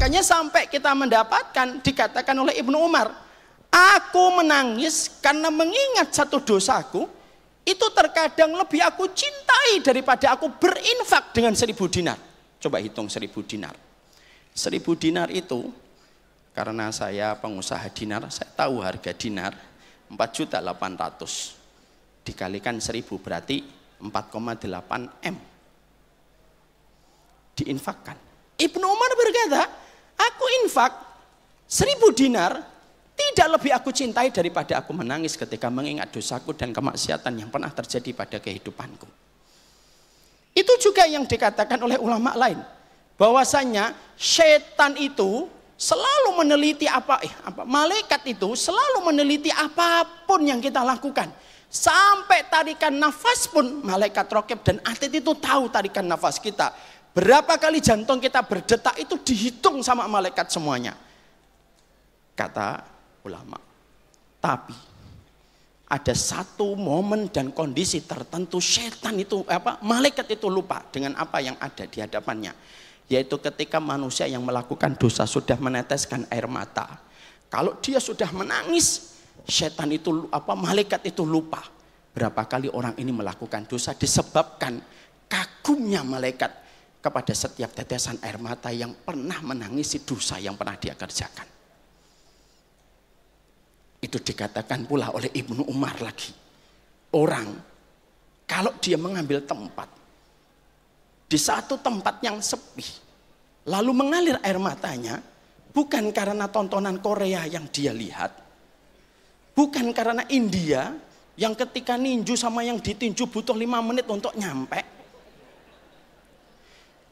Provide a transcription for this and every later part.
Makanya sampai kita mendapatkan dikatakan oleh Ibnu Umar, aku menangis karena mengingat satu dosaku, itu terkadang lebih aku cintai daripada aku berinfak dengan 1000 dinar. Coba hitung 1000 dinar. 1000 dinar itu, karena saya pengusaha dinar, saya tahu harga dinar 4.800.000. Dikalikan 1000 berarti 4,8 M. Diinfakkan. Ibnu Umar berkata, aku infak 1000 dinar tidak lebih aku cintai daripada aku menangis ketika mengingat dosaku dan kemaksiatan yang pernah terjadi pada kehidupanku. Itu juga yang dikatakan oleh ulama lain, bahwasanya setan itu selalu meneliti malaikat itu selalu meneliti apapun yang kita lakukan. Sampai tarikan nafas pun malaikat raqib dan atid itu tahu tarikan nafas kita. Berapa kali jantung kita berdetak itu dihitung sama malaikat semuanya. Kata ulama. Tapi ada satu momen dan kondisi tertentu setan itu malaikat itu lupa dengan apa yang ada di hadapannya, yaitu ketika manusia yang melakukan dosa sudah meneteskan air mata. Kalau dia sudah menangis, setan itu malaikat itu lupa berapa kali orang ini melakukan dosa disebabkan kagumnya malaikat kepada setiap tetesan air mata yang pernah menangisi dosa yang pernah dia kerjakan. Itu dikatakan pula oleh Ibnu Umar lagi. Orang kalau dia mengambil tempat di satu tempat yang sepi, lalu mengalir air matanya, bukan karena tontonan Korea yang dia lihat, bukan karena India yang ketika ninju sama yang ditinju butuh 5 menit untuk nyampe.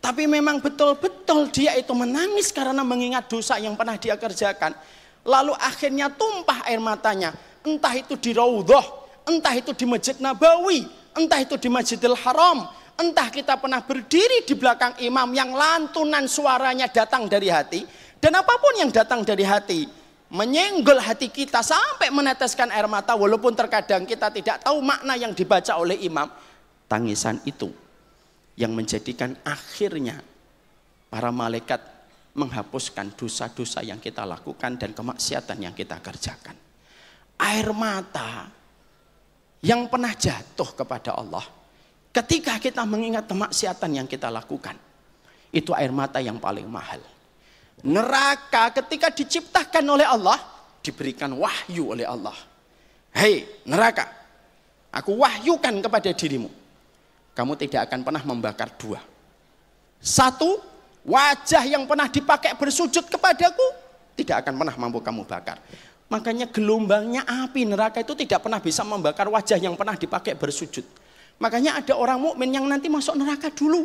Tapi memang betul-betul dia itu menangis karena mengingat dosa yang pernah dia kerjakan. Lalu akhirnya tumpah air matanya. Entah itu di Raudhah, entah itu di Masjid Nabawi, entah itu di Masjidil Haram, entah kita pernah berdiri di belakang imam yang lantunan suaranya datang dari hati. Dan apapun yang datang dari hati menyenggol hati kita sampai meneteskan air mata, walaupun terkadang kita tidak tahu makna yang dibaca oleh imam. Tangisan itu yang menjadikan akhirnya para malaikat menghapuskan dosa-dosa yang kita lakukan dan kemaksiatan yang kita kerjakan. Air mata yang pernah jatuh kepada Allah ketika kita mengingat kemaksiatan yang kita lakukan, itu air mata yang paling mahal. Neraka ketika diciptakan oleh Allah, diberikan wahyu oleh Allah. Hei neraka, aku wahyukan kepada dirimu, kamu tidak akan pernah membakar 2. 1, wajah yang pernah dipakai bersujud kepadaku tidak akan pernah mampu kamu bakar. Makanya gelombangnya api neraka itu tidak pernah bisa membakar wajah yang pernah dipakai bersujud. Makanya ada orang mukmin yang nanti masuk neraka dulu,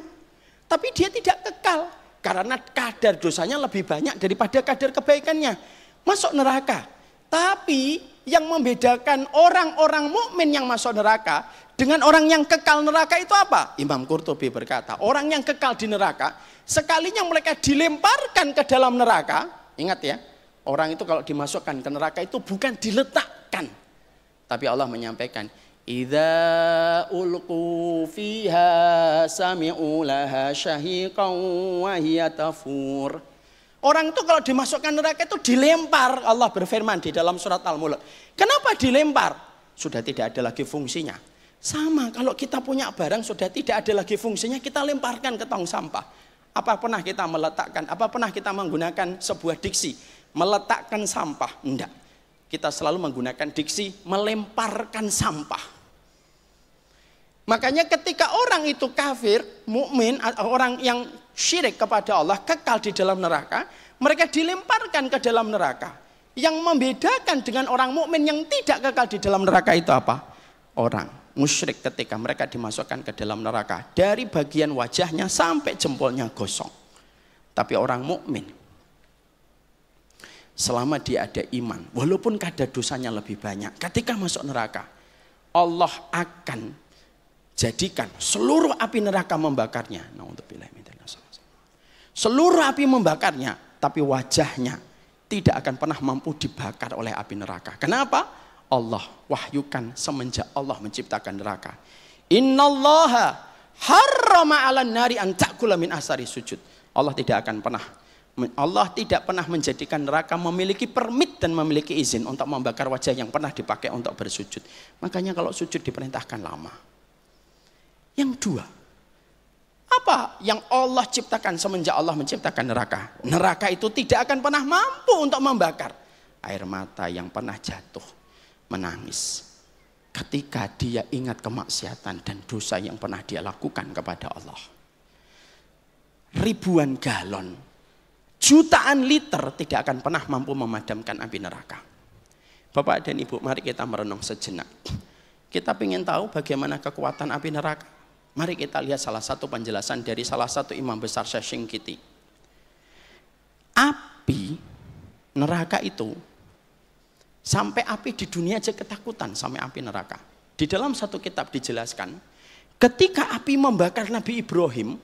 tapi dia tidak kekal karena kadar dosanya lebih banyak daripada kadar kebaikannya, masuk neraka. Tapi yang membedakan orang-orang mukmin yang masuk neraka dengan orang yang kekal neraka itu apa? Imam Qurtubi berkata, orang yang kekal di neraka, sekalinya mereka dilemparkan ke dalam neraka, ingat ya, orang itu kalau dimasukkan ke neraka itu bukan diletakkan, tapi Allah menyampaikan, idza ulqu fiha sami'u laha syahiqan wa hiya tafur. Orang itu kalau dimasukkan neraka itu dilempar. Allah berfirman di dalam surat Al-Mulk. Kenapa dilempar? Sudah tidak ada lagi fungsinya. Sama kalau kita punya barang sudah tidak ada lagi fungsinya, kita lemparkan ke tong sampah. Apa pernah kita meletakkan, apa pernah kita menggunakan sebuah diksi meletakkan sampah? Enggak. Kita selalu menggunakan diksi melemparkan sampah. Makanya ketika orang itu kafir, mukmin, orang yang syirik kepada Allah, kekal di dalam neraka, mereka dilemparkan ke dalam neraka. Yang membedakan dengan orang mukmin yang tidak kekal di dalam neraka itu apa? Orang musyrik ketika mereka dimasukkan ke dalam neraka, dari bagian wajahnya sampai jempolnya gosong. Tapi orang mukmin, selama dia ada iman, walaupun kadar dosanya lebih banyak, ketika masuk neraka, Allah akan jadikan seluruh api neraka membakarnya. Seluruh api membakarnya, tapi wajahnya tidak akan pernah mampu dibakar oleh api neraka. Kenapa? Allah wahyukan semenjak Allah menciptakan neraka. Innallaha harrama 'alan nari an ta'kula min asari sujud. Allah tidak akan pernah Allah tidak pernah menjadikan neraka memiliki permit dan memiliki izin untuk membakar wajah yang pernah dipakai untuk bersujud. Makanya kalau sujud diperintahkan lama. Yang dua, apa yang Allah ciptakan semenjak Allah menciptakan neraka? Neraka itu tidak akan pernah mampu untuk membakar. Air mata yang pernah jatuh, menangis ketika dia ingat kemaksiatan dan dosa yang pernah dia lakukan kepada Allah. Ribuan galon, jutaan liter tidak akan pernah mampu memadamkan api neraka. Bapak dan Ibu, mari kita merenung sejenak. Kita ingin tahu bagaimana kekuatan api neraka. Mari kita lihat salah satu penjelasan dari salah satu imam besar Syekh Shinqiti. Api neraka itu, sampai api di dunia aja ketakutan sampai api neraka. Di dalam satu kitab dijelaskan, ketika api membakar Nabi Ibrahim,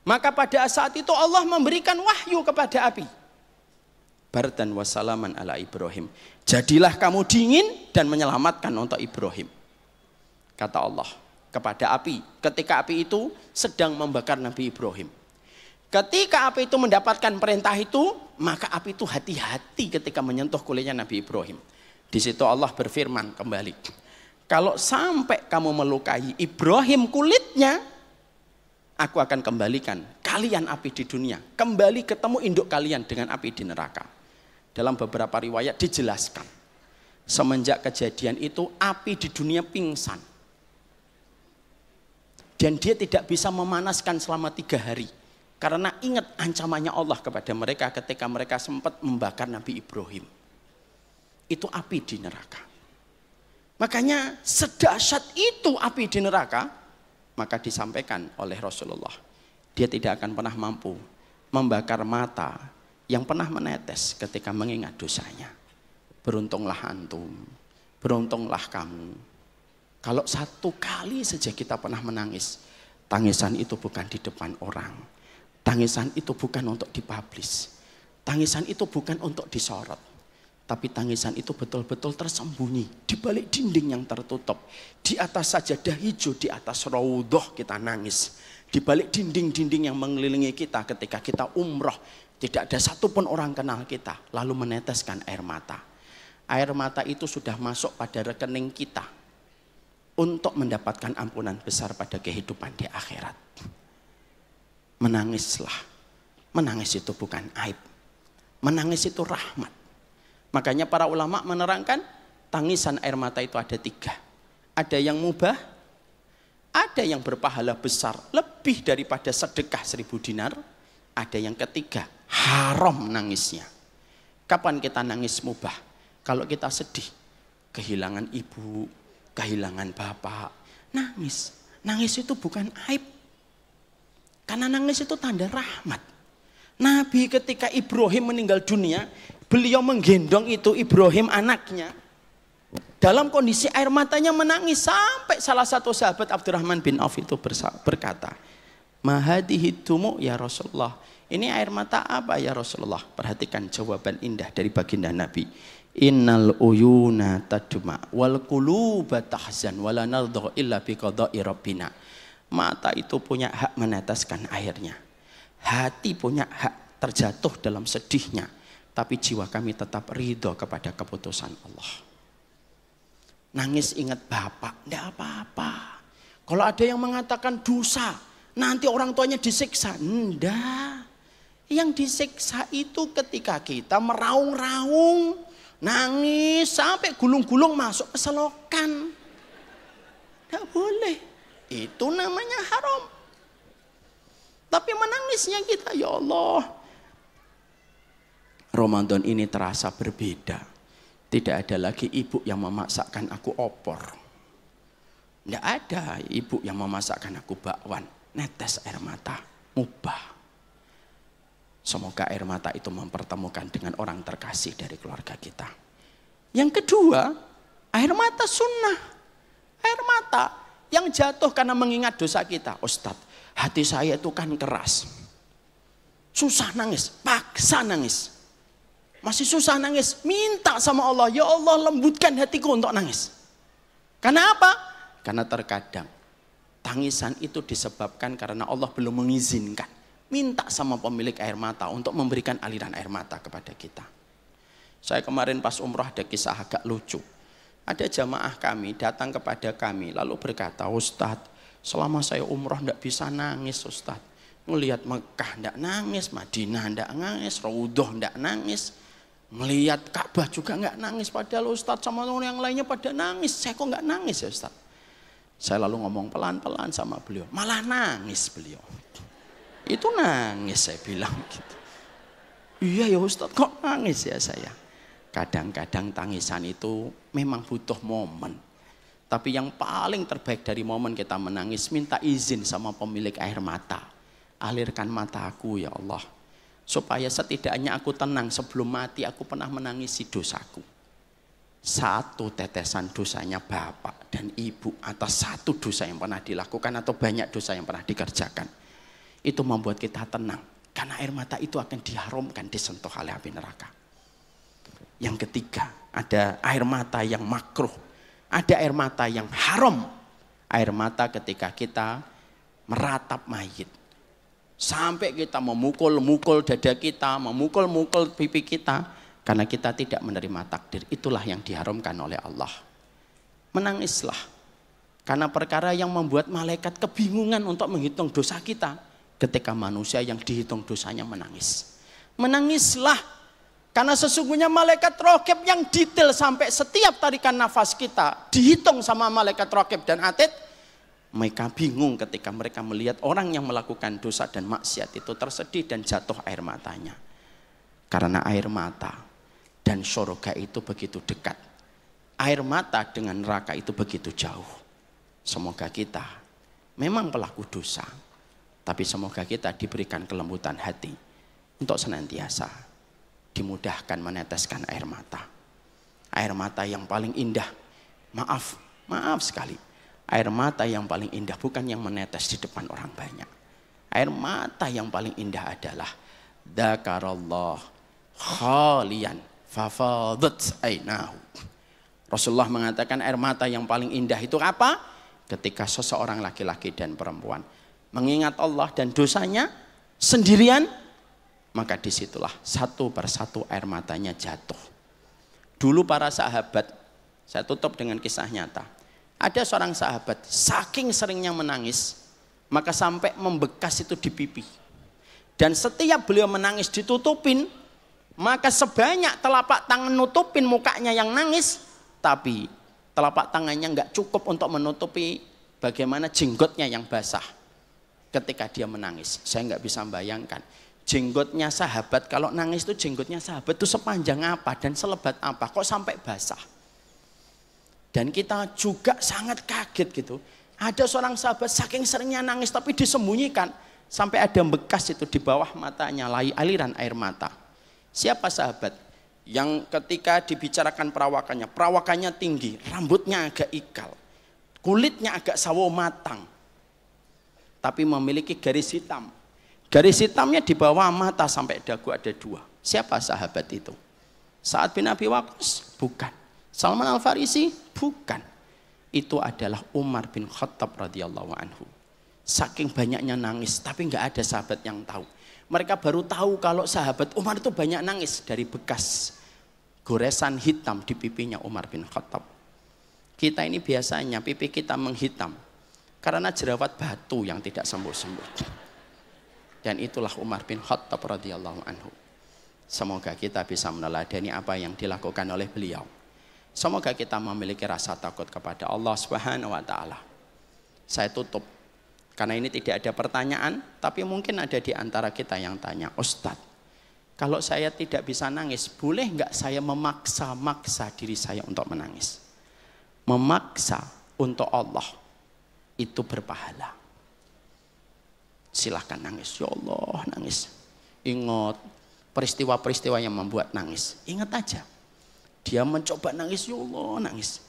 maka pada saat itu Allah memberikan wahyu kepada api. Bardan wassalaman ala Ibrahim. Jadilah kamu dingin dan menyelamatkan untuk Ibrahim. Kata Allah kepada api, ketika api itu sedang membakar Nabi Ibrahim. Ketika api itu mendapatkan perintah itu, maka api itu hati-hati ketika menyentuh kulitnya Nabi Ibrahim. Di situ Allah berfirman kembali, kalau sampai kamu melukai Ibrahim kulitnya, aku akan kembalikan kalian api di dunia, kembali ketemu induk kalian dengan api di neraka. Dalam beberapa riwayat dijelaskan, semenjak kejadian itu api di dunia pingsan. Dan dia tidak bisa memanaskan selama 3 hari. Karena ingat ancamannya Allah kepada mereka ketika mereka sempat membakar Nabi Ibrahim. Itu api di neraka. Makanya sedahsyat itu api di neraka, maka disampaikan oleh Rasulullah, dia tidak akan pernah mampu membakar mata yang pernah menetes ketika mengingat dosanya. Beruntunglah antum, beruntunglah kamu. Kalau 1 kali saja kita pernah menangis, tangisan itu bukan di depan orang. Tangisan itu bukan untuk dipublish. Tangisan itu bukan untuk disorot. Tapi tangisan itu betul-betul tersembunyi di balik dinding yang tertutup. Di atas sajadah hijau, di atas raudhah kita nangis. Di balik dinding-dinding yang mengelilingi kita ketika kita umroh, tidak ada satupun orang kenal kita, lalu meneteskan air mata. Air mata itu sudah masuk pada rekening kita untuk mendapatkan ampunan besar pada kehidupan di akhirat. Menangislah. Menangis itu bukan aib. Menangis itu rahmat. Makanya para ulama menerangkan tangisan air mata itu ada 3. Ada yang mubah, ada yang berpahala besar lebih daripada sedekah 1000 dinar, ada yang ketiga haram nangisnya. Kapan kita nangis mubah? Kalau kita sedih, kehilangan ibu, kehilangan bapak, nangis. Nangis itu bukan aib. Karena nangis itu tanda rahmat. Nabi ketika Ibrahim meninggal dunia, beliau menggendong itu Ibrahim anaknya. Dalam kondisi air matanya menangis, sampai salah satu sahabat Abdurrahman bin Auf itu berkata, "Mahadihi tumu ya Rasulullah." Ini air mata apa ya Rasulullah? Perhatikan jawaban indah dari baginda Nabi. Innal uyuna tadma wal quluba tahzan wala nardha illa biqada'i rabbina. Mata itu punya hak meneteskan airnya. Hati punya hak terjatuh dalam sedihnya. Tapi jiwa kami tetap ridho kepada keputusan Allah. Nangis ingat bapak, tidak apa-apa. Kalau ada yang mengatakan dosa, nanti orang tuanya disiksa. Enggak. Yang disiksa itu ketika kita meraung-raung, nangis sampai gulung-gulung masuk ke selokan. Tidak boleh. Itu namanya haram. Tapi menangisnya kita, ya Allah. Ramadan ini terasa berbeda. Tidak ada lagi ibu yang memasakkan aku opor. Tidak ada ibu yang memasakkan aku bakwan. Netes air mata, mubah. Semoga air mata itu mempertemukan dengan orang terkasih dari keluarga kita. Yang kedua, air mata sunnah. Air mata yang jatuh karena mengingat dosa kita. Ustadz, hati saya itu kan keras. Susah nangis, paksa nangis. Masih susah nangis, minta sama Allah, ya Allah lembutkan hatiku untuk nangis. Karena apa? Karena terkadang tangisan itu disebabkan karena Allah belum mengizinkan. Minta sama pemilik air mata untuk memberikan aliran air mata kepada kita. Saya kemarin pas umroh ada kisah agak lucu. Ada jamaah kami datang kepada kami lalu berkata, Ustadz, selama saya umroh tidak bisa nangis Ustadz. Melihat Mekah tidak nangis, Madinah tidak nangis, Raudhah tidak nangis. Melihat Ka'bah juga nggak nangis. Padahal Ustadz sama orang yang lainnya pada nangis. Saya kok nggak nangis ya Ustadz? Saya lalu ngomong pelan-pelan sama beliau. Malah nangis beliau. Itu nangis saya bilang gitu. Iya ya Ustadz, kok nangis ya saya? Kadang-kadang tangisan itu memang butuh momen. Tapi yang paling terbaik dari momen kita menangis, minta izin sama pemilik air mata. Alirkan mataku ya Allah. Supaya setidaknya aku tenang sebelum mati aku pernah menangisi dosaku. Satu tetesan dosanya bapak dan ibu atas satu dosa yang pernah dilakukan atau banyak dosa yang pernah dikerjakan. Itu membuat kita tenang. Karena air mata itu akan diharamkan disentuh oleh api neraka. Yang ketiga, ada air mata yang makruh. Ada air mata yang haram. Air mata ketika kita meratap mayit. Sampai kita memukul-mukul dada kita, memukul-mukul pipi kita. Karena kita tidak menerima takdir. Itulah yang diharamkan oleh Allah. Menangislah. Karena perkara yang membuat malaikat kebingungan untuk menghitung dosa kita. Ketika manusia yang dihitung dosanya menangis. Menangislah. Karena sesungguhnya malaikat raqib yang detail sampai setiap tarikan nafas kita dihitung sama malaikat raqib dan atid. Mereka bingung ketika mereka melihat orang yang melakukan dosa dan maksiat itu tersedih dan jatuh air matanya. Karena air mata dan surga itu begitu dekat. Air mata dengan neraka itu begitu jauh. Semoga kita memang pelaku dosa. Tapi semoga kita diberikan kelembutan hati untuk senantiasa dimudahkan meneteskan air mata. Air mata yang paling indah. Maaf sekali. Air mata yang paling indah bukan yang menetes di depan orang banyak. Air mata yang paling indah adalah dzakarallah khalian fafadat ainahu. Rasulullah mengatakan air mata yang paling indah itu apa? Ketika seseorang laki-laki dan perempuan mengingat Allah dan dosanya sendirian, maka disitulah satu persatu air matanya jatuh. Dulu para sahabat, saya tutup dengan kisah nyata. Ada seorang sahabat, saking seringnya menangis, maka sampai membekas itu di pipi. Dan setiap beliau menangis ditutupin, maka sebanyak telapak tangan nutupin mukanya yang nangis, tapi telapak tangannya nggak cukup untuk menutupi bagaimana jenggotnya yang basah. Ketika dia menangis, saya nggak bisa membayangkan. Jenggotnya sahabat, kalau nangis itu jenggotnya sahabat itu sepanjang apa dan selebat apa, kok sampai basah. Dan kita juga sangat kaget gitu. Ada seorang sahabat saking seringnya nangis tapi disembunyikan. Sampai ada bekas itu di bawah matanya, aliran air mata. Siapa sahabat? Yang ketika dibicarakan perawakannya tinggi, rambutnya agak ikal. Kulitnya agak sawo matang. Tapi memiliki garis hitam. Garis hitamnya di bawah mata sampai dagu ada 2. Siapa sahabat itu? Sa'ad bin Abi Waqqas? Bukan. Salman Al-Farisi? Bukan. Itu adalah Umar bin Khattab radhiyallahu anhu. Saking banyaknya nangis, tapi nggak ada sahabat yang tahu. Mereka baru tahu kalau sahabat Umar itu banyak nangis dari bekas goresan hitam di pipinya Umar bin Khattab. Kita ini biasanya pipi kita menghitam karena jerawat batu yang tidak sembuh-sembuh. Dan itulah Umar bin Khattab radhiyallahu anhu. Semoga kita bisa meneladani apa yang dilakukan oleh beliau. Semoga kita memiliki rasa takut kepada Allah Subhanahu wa taala. Saya tutup karena ini tidak ada pertanyaan, tapi mungkin ada di antara kita yang tanya, Ustadz, kalau saya tidak bisa nangis, boleh nggak saya memaksa-maksa diri saya untuk menangis? Memaksa untuk Allah itu berpahala. Silahkan nangis, ya Allah nangis. Ingat peristiwa-peristiwa yang membuat nangis. Ingat aja, dia mencoba nangis, ya Allah nangis.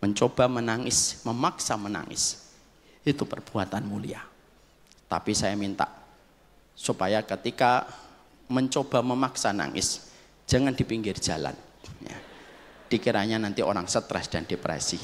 Mencoba menangis, memaksa menangis. Itu perbuatan mulia. Tapi saya minta supaya ketika mencoba memaksa nangis, jangan di pinggir jalan. Ya. Dikiranya nanti orang stres dan depresi.